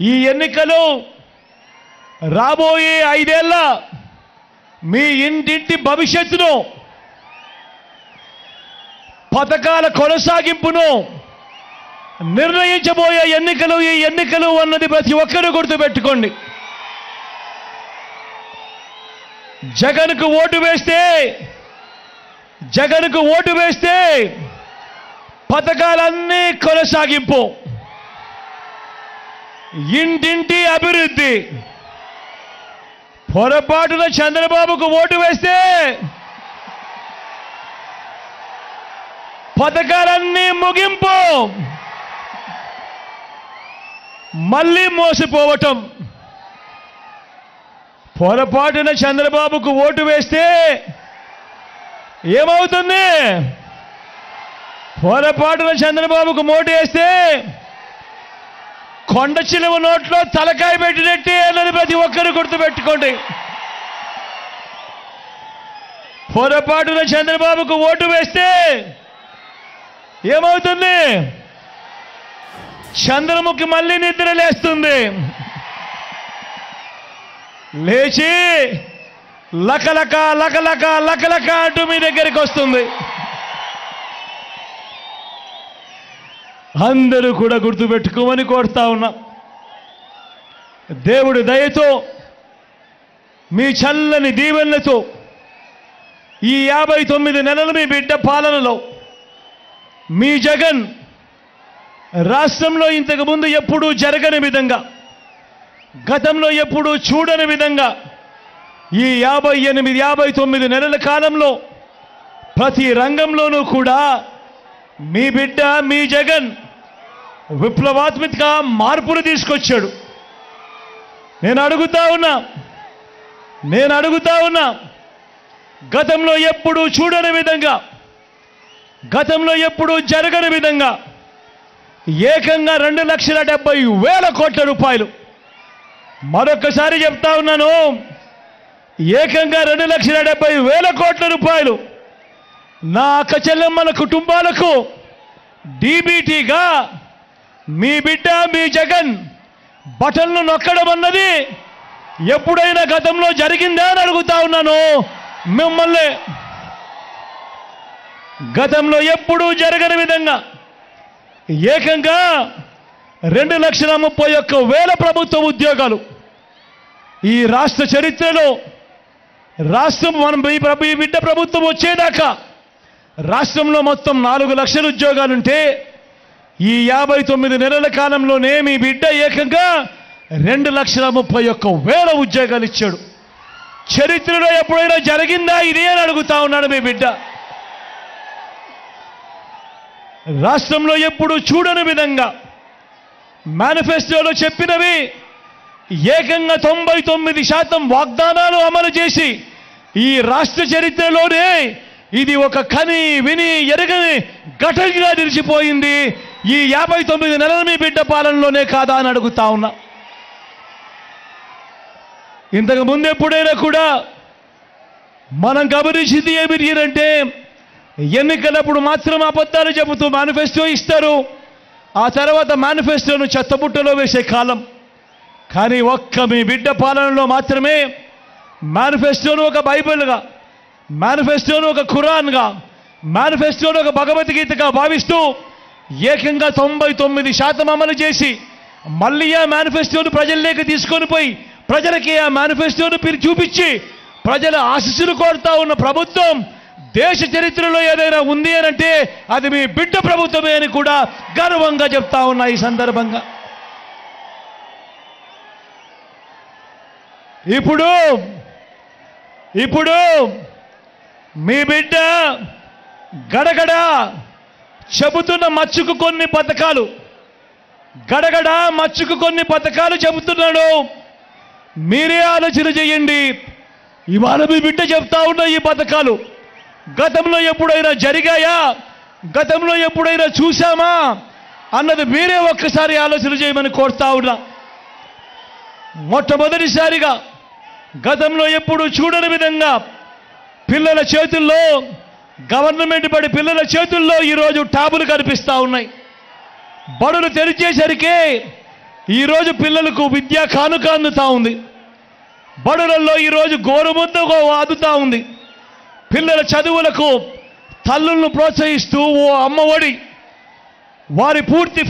ఈ ఎన్నికలు రాబోయే 5 ఏళ్ల మీ ఇంటింటి భవిష్యత్తును, పథకాల కొనసాగింపును నిర్ణయించబోయే ఎన్నికలు ఈ ఎన్నికలు అన్నది ప్రతి ఒక్కరూ గుర్తుపెట్టుకోండి. జగన్కు ఓటు వేస్తే పథకాలన్నీ కొనసాగింపు, ఇంటింటి అభివృద్ధి. పొరపాటున చంద్రబాబుకు ఓటు వేస్తే పథకాలన్నీ ముగింపు, మళ్ళీ మోసపోవటం. పొరపాటున చంద్రబాబుకు ఓటు వేస్తే ఏమవుతుంది? పొరపాటున చంద్రబాబుకు ఓటు వేస్తే కొండ చిలువ నోట్లో తలకాయ పెట్టినట్టే అన్నది ప్రతి ఒక్కరు గుర్తుపెట్టుకోండి. పొరపాటున చంద్రబాబుకు ఓటు వేస్తే ఏమవుతుంది? చంద్రముఖి మళ్ళీ నిద్ర లేస్తుంది. లేచి లకలక లకలక లకలక అంటూ మీ దగ్గరికి వస్తుంది. అందరూ కూడా గుర్తుపెట్టుకోమని కోరుతా ఉన్నా. దేవుడి దయతో, మీ చల్లని దీవెనలతో ఈ 59 నెలలు మీ బిడ్డ పాలనలో మీ జగన్ రాష్ట్రంలో ఇంతకుముందు ఎప్పుడూ జరగని విధంగా, గతంలో ఎప్పుడూ చూడని విధంగా ఈ 59 నెలల కాలంలో ప్రతి రంగంలోనూ కూడా మీ బిడ్డ, మీ జగన్ విప్లవాత్మక మార్పును తీసుకొచ్చాడు. నేను అడుగుతా ఉన్నా గతంలో ఎప్పుడూ చూడని విధంగా, గతంలో ఎప్పుడూ జరగని విధంగా ఏకంగా 2,70,000 కోట్ల రూపాయలు, మరొకసారి చెప్తా ఉన్నాను, ఏకంగా 2,70,000 కోట్ల రూపాయలు నా అక్క చెల్లెమ్మల కుటుంబాలకు డీబీటీగా మీ బిడ్డ, మీ జగన్ బటన్లు నొక్కడం అన్నది ఎప్పుడైనా గతంలో జరిగిందా అని అడుగుతా ఉన్నాను మిమ్మల్ని. గతంలో ఎప్పుడూ జరగని విధంగా ఏకంగా 2,31,000 ప్రభుత్వ ఉద్యోగాలు ఈ రాష్ట్ర చరిత్రలో, రాష్ట్రం మనం ఈ బిడ్డ ప్రభుత్వం వచ్చేదాకా రాష్ట్రంలో మొత్తం 4 లక్షల ఉద్యోగాలుంటే ఈ 59 నెలల కాలంలోనే మీ బిడ్డ ఏకంగా 2,31,000 ఉద్యోగాలు ఇచ్చాడు. చరిత్రలో ఎప్పుడైనా జరిగిందా ఇది అని అడుగుతా ఉన్నాడు మీ బిడ్డ. రాష్ట్రంలో ఎప్పుడు చూడని విధంగా మేనిఫెస్టోలో చెప్పినవి ఏకంగా 99% వాగ్దానాలు అమలు చేసి ఈ రాష్ట్ర చరిత్రలోనే ఇది ఒక కని విని ఎరగని ఘటనగా నిలిచిపోయింది. ఈ 59 నెలల మీ బిడ్డ పాలనలోనే కాదా అని అడుగుతా ఉన్నా. ఇంతకు ముందు ఎప్పుడైనా కూడా మనం గమనించింది ఏమిటంటే, ఎన్నికలప్పుడు మాత్రం అబద్ధాలు చెబుతూ మేనిఫెస్టో ఇస్తారు, ఆ తర్వాత మేనిఫెస్టోను చెత్తబుట్టలో వేసే కాలం. కానీ ఒక్క మీ బిడ్డ పాలనలో మాత్రమే మేనిఫెస్టోను ఒక బైబిల్గా, మేనిఫెస్టోను ఒక ఖురాన్గా, మేనిఫెస్టోను ఒక భగవద్గీతగా భావిస్తూ ఏకంగా 99% అమలు చేసి మళ్ళీ ఆ మేనిఫెస్టోను ప్రజల్లోకి తీసుకొని పోయి ప్రజలకి ఆ మేనిఫెస్టోను చూపించి ప్రజల ఆశీస్సులు కోరుతా ఉన్న ప్రభుత్వం దేశ చరిత్రలో ఏదైనా ఉంది అని అంటే అది మీ బిడ్డ ప్రభుత్వమే అని కూడా గర్వంగా చెప్తా ఉన్నా. ఈ సందర్భంగా ఇప్పుడు మీ బిడ్డ గడగడ చెబుతున్న మచ్చుకు కొన్ని పథకాలు, గడగడ మచ్చుకు కొన్ని పథకాలు చెబుతున్నాడు. మీరే ఆలోచన చేయండి. ఇవాళ మీ బిడ్డ చెప్తా ఉన్న ఈ పథకాలు గతంలో ఎప్పుడైనా జరిగాయా, గతంలో ఎప్పుడైనా చూసామా అన్నది మీరే ఒక్కసారి ఆలోచన చేయమని కోరుతా ఉన్నా. మొట్టమొదటిసారిగా గతంలో ఎప్పుడు చూడని విధంగా పిల్లల చేతుల్లో, గవర్నమెంట్ బడి పిల్లల చేతుల్లో ఈరోజు ట్యాబులు కనిపిస్తూ ఉన్నాయి. బడులు తెరిచేసరికి ఈరోజు పిల్లలకు విద్యా కానుక అందుతా ఉంది. బడులలో ఈరోజు గోరుముద్ద అందుతా ఉంది. పిల్లల చదువులకు తల్లులను ప్రోత్సహిస్తూ ఓ అమ్మఒడి వారి పూర్తి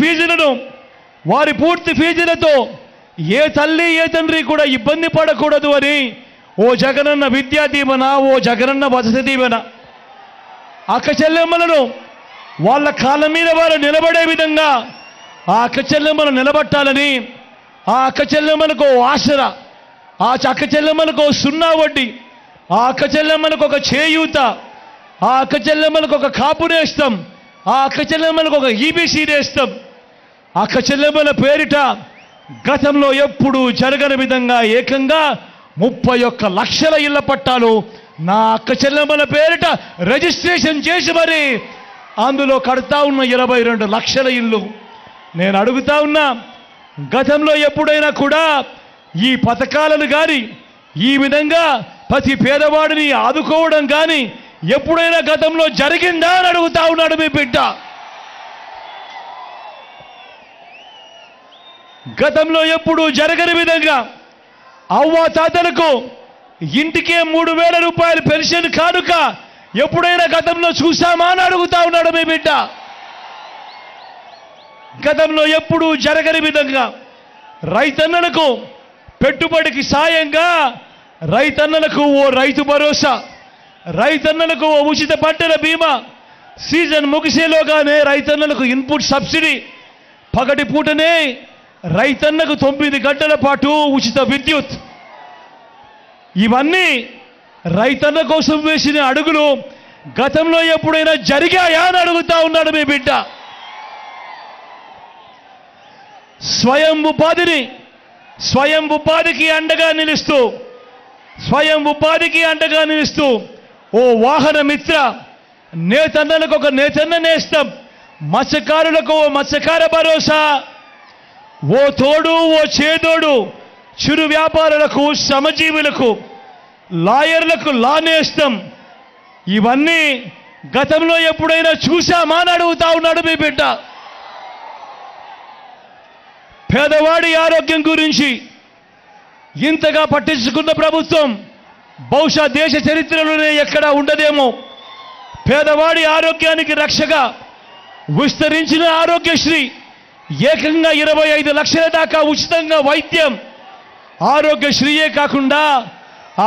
ఫీజులతో ఏ తల్లి ఏ తండ్రి కూడా ఇబ్బంది పడకూడదు అని ఓ జగనన్న విద్యా దీవెన, ఓ జగనన్న వసతి దీవెన. అక్క చెల్లెమ్మలను వాళ్ళ కాళ్ళ మీద వారు నిలబడే విధంగా ఆ అక్క చెల్లెమ్మను నిలబట్టాలని, ఆ అక్క చెల్లెమ్మలకు ఆసరా, ఆ అక్క చెల్లెమ్మలకు సున్నా వడ్డీ, ఆ అక్క చెల్లెమ్మలకు ఒక చేయూత, ఆ అక్క చెల్లెమ్మలకు ఒక కాపు నేస్తం, ఆ అక్క చెల్లెమ్మలకు ఒక ఈబీసీ నేస్తం. అక్క చెల్లెమ్మల పేరిట గతంలో ఎప్పుడూ జరగని విధంగా ఏకంగా 31 లక్షల ఇళ్ల పట్టాలు నా అక్క చెల్లెమ్మల పేరిట రిజిస్ట్రేషన్ చేసి మరి అందులో కడతా ఉన్న 22 లక్షల ఇల్లు. నేను అడుగుతా ఉన్నా, గతంలో ఎప్పుడైనా కూడా ఈ పథకాలను కానీ ఈ విధంగా ప్రతి పేదవాడిని ఆదుకోవడం కానీ ఎప్పుడైనా గతంలో జరిగిందా అని అడుగుతా ఉన్నాడు మీ బిడ్డ. గతంలో ఎప్పుడు జరగని విధంగా అవ్వ తాతలకు ఇంటికే 3,000 రూపాయలు పెన్షన్ కానుక ఎప్పుడైనా గతంలో చూసామా అని అడుగుతా ఉన్నాడు మీ బిడ్డ. గతంలో ఎప్పుడు జరగని విధంగా రైతన్నలకు పెట్టుబడికి సాయంగా రైతన్నలకు ఓ రైతు భరోసా, రైతన్నలకు ఓ ఉచిత పంటల బీమా, సీజన్ ముగిసేలోగానే రైతన్నలకు ఇన్పుట్ సబ్సిడీ, పగటి పూటనే రైతన్నకు 9 గంటల పాటు ఉచిత విద్యుత్. ఇవన్నీ రైతన్న కోసం వేసిన అడుగులు గతంలో ఎప్పుడైనా జరిగాయా అని అడుగుతా ఉన్నాడు మీ బిడ్డ. స్వయం ఉపాధికి అండగా నిలుస్తూ ఓ వాహన మిత్ర, నేతన్నలకు ఒక నేతన్న నేస్తం, మత్స్యకారులకు ఓ మత్స్యకార భరోసా, ఓ తోడు ఓ చేదోడు, చిరు వ్యాపారులకు, శ్రమజీవులకు, లాయర్లకు లా నేస్తం. ఇవన్నీ గతంలో ఎప్పుడైనా చూశామా అని అడుగుతా ఉన్నాడు మీ బిడ్డ. పేదవాడి ఆరోగ్యం గురించి ఇంతగా పట్టించుకున్న ప్రభుత్వం బహుశా దేశ చరిత్రలోనే ఎక్కడా ఉండదేమో. పేదవాడి ఆరోగ్యానికి రక్షగా విస్తరించిన ఆరోగ్యశ్రీ, ఏకంగా 25 లక్షల దాకా ఉచితంగా వైద్యం. ఆరోగ్యశ్రీయే కాకుండా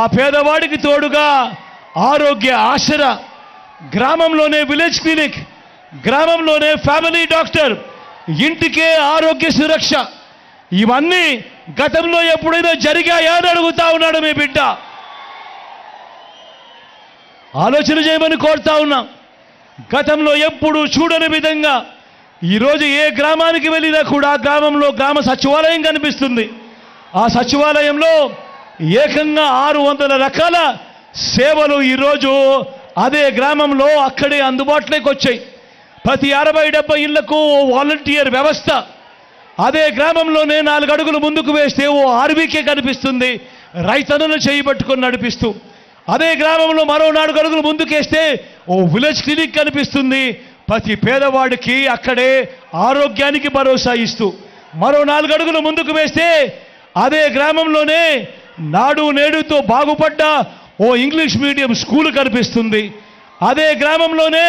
ఆ పేదవాడికి తోడుగా ఆరోగ్య ఆసరా, గ్రామంలోనే విలేజ్ క్లినిక్, గ్రామంలోనే ఫ్యామిలీ డాక్టర్, ఇంటికే ఆరోగ్య సురక్ష. ఇవన్నీ గతంలో ఎప్పుడైనా జరిగాయా అని అడుగుతా ఉన్నాడు మీ బిడ్డ. ఆలోచన చేయమని కోరుతా ఉన్నాం. గతంలో ఎప్పుడు చూడని విధంగా ఈరోజు ఏ గ్రామానికి వెళ్ళినా కూడా గ్రామంలో గ్రామ సచివాలయం కనిపిస్తుంది. ఆ సచివాలయంలో ఏకంగా 600 రకాల సేవలు ఈరోజు అదే గ్రామంలో అక్కడే అందుబాటులోకి వచ్చాయి. ప్రతి 60-70 ఇళ్లకు ఓ వాలంటీర్ వ్యవస్థ. అదే గ్రామంలోనే 4 అడుగులు ముందుకు వేస్తే ఓ ఆర్వీకే కనిపిస్తుంది, రైతన్నను చేయబట్టుకొని నడిపిస్తూ. అదే గ్రామంలో మరో 4 అడుగులు ముందుకేస్తే ఓ విలేజ్ క్లినిక్ కనిపిస్తుంది, ప్రతి పేదవాడికి అక్కడే ఆరోగ్యానికి భరోసా ఇస్తూ. మరో 4 అడుగులు ముందుకు వేస్తే అదే గ్రామంలోనే నాడు నేడుతో బాగుపడ్డ ఓ ఇంగ్లీష్ మీడియం స్కూల్ కనిపిస్తుంది. అదే గ్రామంలోనే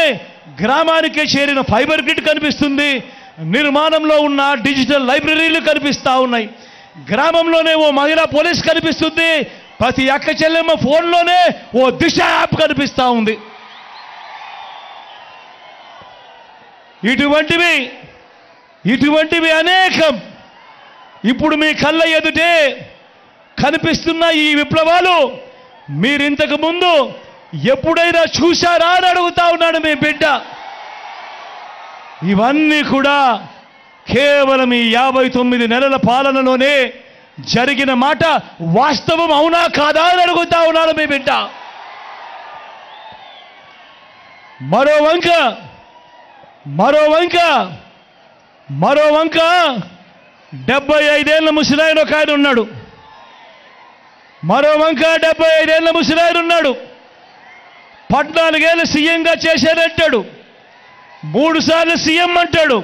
గ్రామానికే చేరిన ఫైబర్ గ్రిడ్ కనిపిస్తుంది, నిర్మాణంలో ఉన్న డిజిటల్ లైబ్రరీలు కనిపిస్తూ ఉన్నాయి. గ్రామంలోనే ఓ మహిళా పోలీస్ కనిపిస్తుంది, ప్రతి అక్క చెల్లెమ్మ ఫోన్లోనే ఓ దిశ యాప్ కనిపిస్తూ ఉంది. ఇటువంటివి అనేకం ఇప్పుడు మీ కళ్ళ ఎదుటే కనిపిస్తున్న ఈ విప్లవాలు మీరింతకు ముందు ఎప్పుడైనా చూశారా అని అడుగుతా ఉన్నాడు మీ బిడ్డ. ఇవన్నీ కూడా కేవలం ఈ 59 నెలల పాలనలోనే జరిగిన మాట వాస్తవం అవునా కాదా అని అడుగుతా ఉన్నాడు మీ బిడ్డ. మరో వంక 75 ఏళ్ల ముసలాయన ఒక ఆయన ఉన్నాడు. మరో వంక 75 ఏళ్ల ముసలాయన ఉన్నాడు. 14 ఏళ్ళు సీఎంగా చేశానంటాడు, 3 సార్లు సీఎం అంటాడు.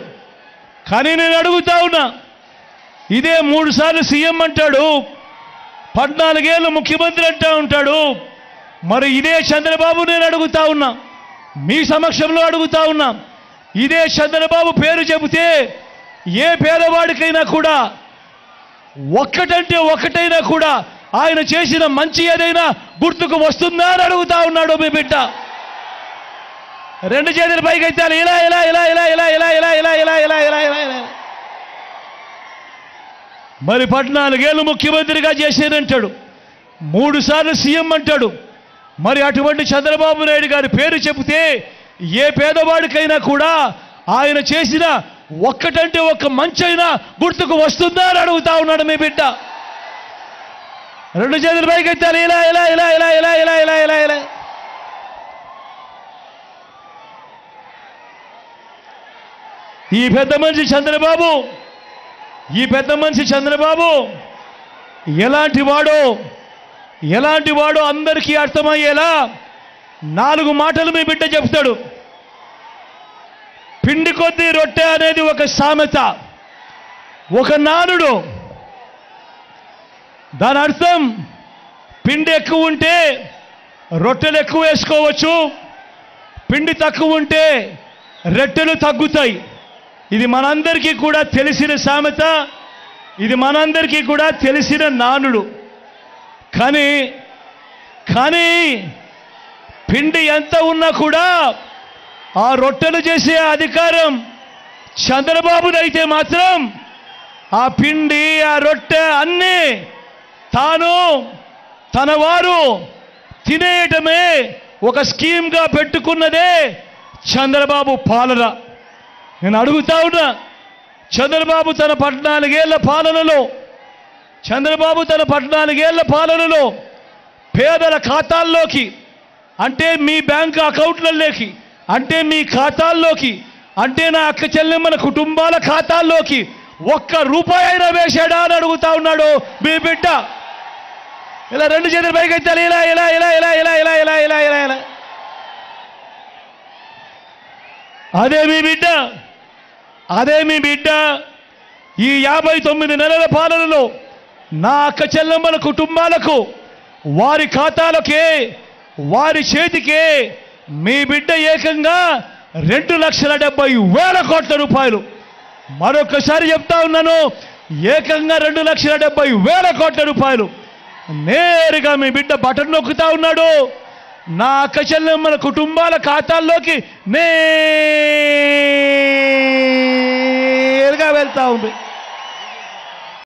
కానీ నేను అడుగుతా ఉన్నా, ఇదే 3 సార్లు సీఎం అంటాడు, 14 ఏళ్ళు ముఖ్యమంత్రి అంటా ఉంటాడు. మరి ఇదే చంద్రబాబు నేను అడుగుతా ఉన్నా, మీ సమక్షంలో అడుగుతా ఉన్నా, ఇదే చంద్రబాబు పేరు చెబితే ఏ పేదవాడికైనా కూడా ఒక్కటంటే ఒక్కటైనా కూడా ఆయన చేసిన మంచి ఏదైనా గుర్తుకు వస్తుందా అని అడుగుతా ఉన్నాడు మీ బిడ్డ. 2 చేతులు పైకెత్తాలి, ఇలా ఇలా ఇలా ఇలా ఇలా ఇలా ఇలా ఇలా ఇలా ఇలా ఇలా ఇలా ఇలా. మరి 14 ఏళ్ళు ముఖ్యమంత్రిగా చేసేదంటాడు, 3 సార్లు సీఎం అంటాడు. మరి అటువంటి చంద్రబాబు నాయుడు గారి పేరు చెబితే ఏ పేదవాడికైనా కూడా ఆయన చేసిన ఒక్కటంటే ఒక్క మంచైనా గుర్తుకు వస్తుందా అని అడుగుతా ఉన్నాడు మీ బిడ్డ. 2 చేతులు పైకెత్తాలి, ఇలా ఇలా ఇలా ఇలా ఇలా ఇలా ఇలా ఇలా ఇలా. ఈ పెద్ద మనిషి చంద్రబాబు ఎలాంటి వాడో అందరికీ అర్థమయ్యేలా 4 మాటలు మీ బిడ్డ చెప్తాడు. పిండి కొద్దీ రొట్టె అనేది ఒక సామెత, ఒక నానుడు. దాని అర్థం పిండి ఎక్కువ ఉంటే రొట్టెలు ఎక్కువ వేసుకోవచ్చు, పిండి తక్కువ ఉంటే రొట్టెలు తగ్గుతాయి. ఇది మనందరికీ కూడా తెలిసిన సామెత, ఇది మనందరికీ కూడా తెలిసిన నానుడు. కానీ పిండి ఎంత ఉన్నా కూడా ఆ రొట్టెలు చేసే అధికారం చంద్రబాబుదైతే మాత్రం ఆ పిండి ఆ రొట్టె అన్నీ తాను తన వారు తినేయటమే ఒక స్కీమ్గా పెట్టుకున్నదే చంద్రబాబు పాలన. నేను అడుగుతా ఉన్నా, చంద్రబాబు తన 14 ఏళ్ల పాలనలో పేదల ఖాతాల్లోకి, అంటే మీ బ్యాంకు అకౌంట్లలోకి, అంటే మీ ఖాతాల్లోకి, అంటే నా అక్క చెల్లెమ్మల కుటుంబాల ఖాతాల్లోకి 1 రూపాయి అయినా వేశాడా అని అడుగుతా ఉన్నాడు మీ బిడ్డ. ఇలా 2 చేతులు పైకెత్తాలి, ఇలా ఇలా ఇలా ఇలా ఇలా ఇలా ఇలా ఇలా ఇలా ఇలా. అదే మీ బిడ్డ ఈ 59 నెలల పాలనలో నా అక్క చెల్లెమ్మల కుటుంబాలకు, వారి ఖాతాలకే, వారి చేతికే మీ బిడ్డ ఏకంగా 2,70,000 కోట్ల రూపాయలు. మరొకసారి చెప్తా ఉన్నాను, ఏకంగా 2,70,000 కోట్ల రూపాయలు నేరుగా మీ బిడ్డ బటన్ నొక్కుతా ఉన్నాడు. నా అక్క చెల్లెమ్మల కుటుంబాల ఖాతాల్లోకి నేరుగా వెళ్తా ఉంది.